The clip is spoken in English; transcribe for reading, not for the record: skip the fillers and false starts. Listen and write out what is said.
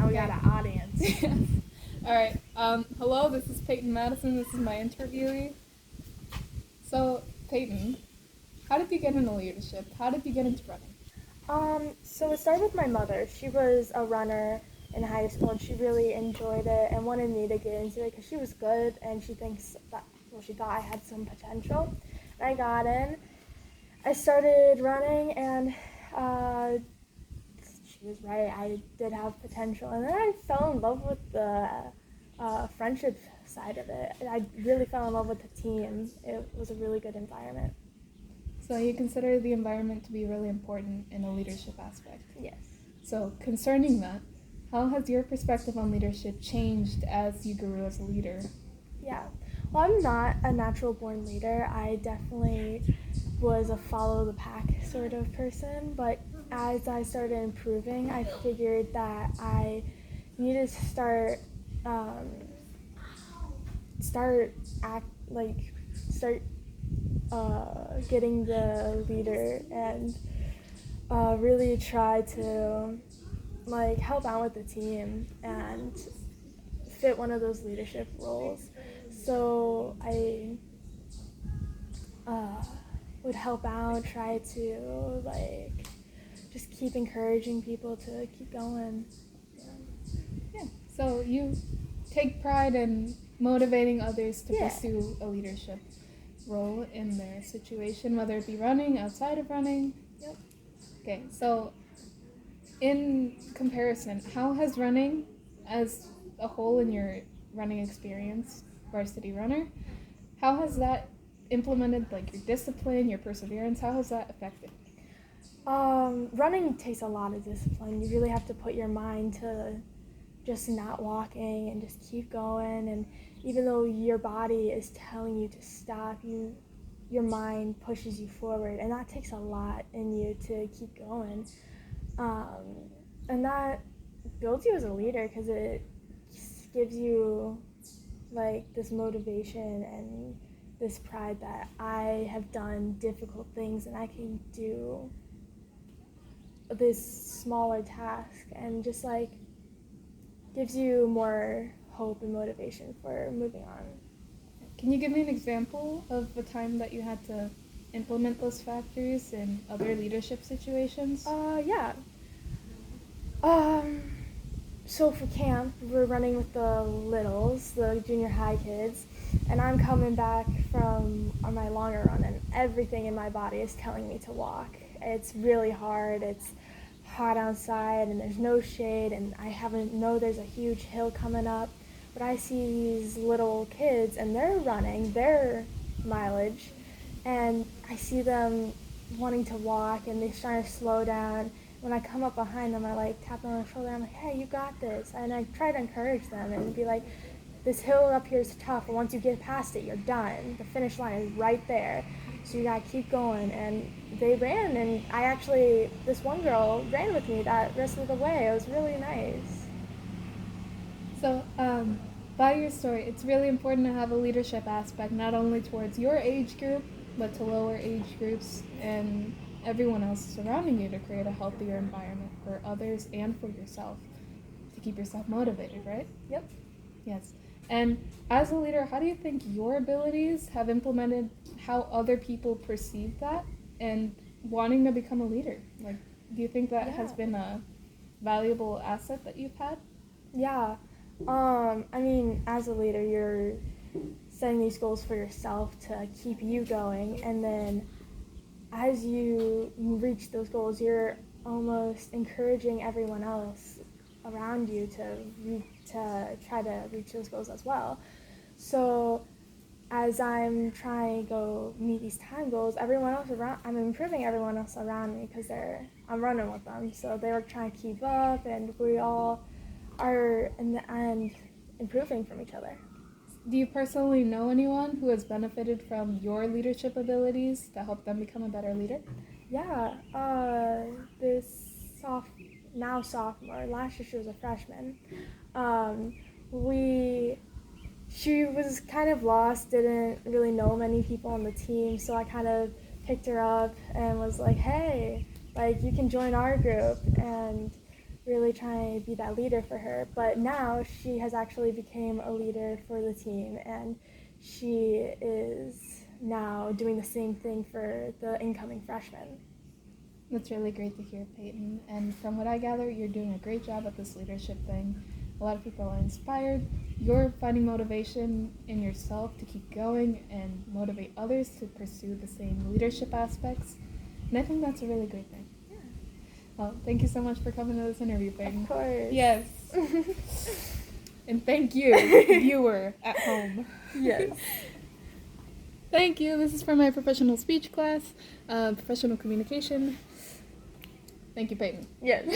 Now we got an audience. Yes. All right. Hello, this is Peyton Madison. This is my interviewee. So, Peyton, how did you get into leadership? How did you get into running? So it started with my mother. She was a runner in high school, and she really enjoyed it and wanted me to get into it because she was good, and she thought I had some potential. And I got in. I started running, and she was right. I did have potential, and then I fell in love with the friendship side of it. I really fell in love with the team. It was a really good environment. So, you consider the environment to be really important in a leadership aspect. Yes. So, concerning that, how has your perspective on leadership changed as you grew as a leader? Yeah. Well, I'm not a natural born leader. I definitely was a follow the pack sort of person, but as I started improving, I figured that I needed to start getting the leader and really try to help out with the team and fit one of those leadership roles. So I would help out, try to just keep encouraging people to keep going. Yeah. So, you take pride in motivating others to Yeah. pursue a leadership role in their situation, whether it be running, outside of running. Yep. Okay, so in comparison, how has running as a whole in your running experience, varsity runner, how has that implemented your discipline, your perseverance? How has that affected? Running takes a lot of discipline. You really have to put your mind to just not walking and just keep going, and even though your body is telling you to stop, your mind pushes you forward, and that takes a lot in you to keep going. And that builds you as a leader because it gives you this motivation and this pride that I have done difficult things and I can do this smaller task, and just gives you more hope and motivation for moving on. Can you give me an example of a time that you had to implement those factors in other leadership situations? Yeah. So for camp, we're running with the littles, the junior high kids, and I'm coming back from my longer run, and everything in my body is telling me to walk. It's really hard. It's hot outside, and there's no shade, and I know there's a huge hill coming up, but I see these little kids, and they're running their mileage, and I see them wanting to walk, and they're trying to slow down. When I come up behind them, I tap them on the shoulder. I'm like, hey, you got this. And I try to encourage them and be like, this hill up here is tough, and once you get past it, you're done. The finish line is right there. So you gotta keep going. And they ran, and this one girl ran with me that rest of the way. It was really nice. So, by your story, it's really important to have a leadership aspect, not only towards your age group, but to lower age groups and everyone else surrounding you, to create a healthier environment for others and for yourself, to keep yourself motivated, right? Yep. Yes. And as a leader, how do you think your abilities have implemented how other people perceive that and wanting to become a leader? Do you think that has been a valuable asset that you've had? Yeah. As a leader, you're setting these goals for yourself to keep you going, and then as you reach those goals, you're almost encouraging everyone else around you to try to reach those goals as well. So as I'm trying to go meet these time goals, I'm improving everyone else around me because I'm running with them. So they're trying to keep up, and we all are in the end improving from each other. Do you personally know anyone who has benefited from your leadership abilities to help them become a better leader? Yeah, now sophomore, last year she was a freshman. She was kind of lost, didn't really know many people on the team, so I kind of picked her up and was like, hey, you can join our group. And really trying to be that leader for her. But now she has actually become a leader for the team, and she is now doing the same thing for the incoming freshmen. That's really great to hear, Peyton. And from what I gather, you're doing a great job at this leadership thing. A lot of people are inspired. You're finding motivation in yourself to keep going and motivate others to pursue the same leadership aspects. And I think that's a really great thing. Yeah. Well, thank you so much for coming to this interview, Peyton. Of course. Yes. And thank you, viewer at home. Yes. Thank you. This is from my professional speech class, professional communication. Thank you, Peyton. Yes.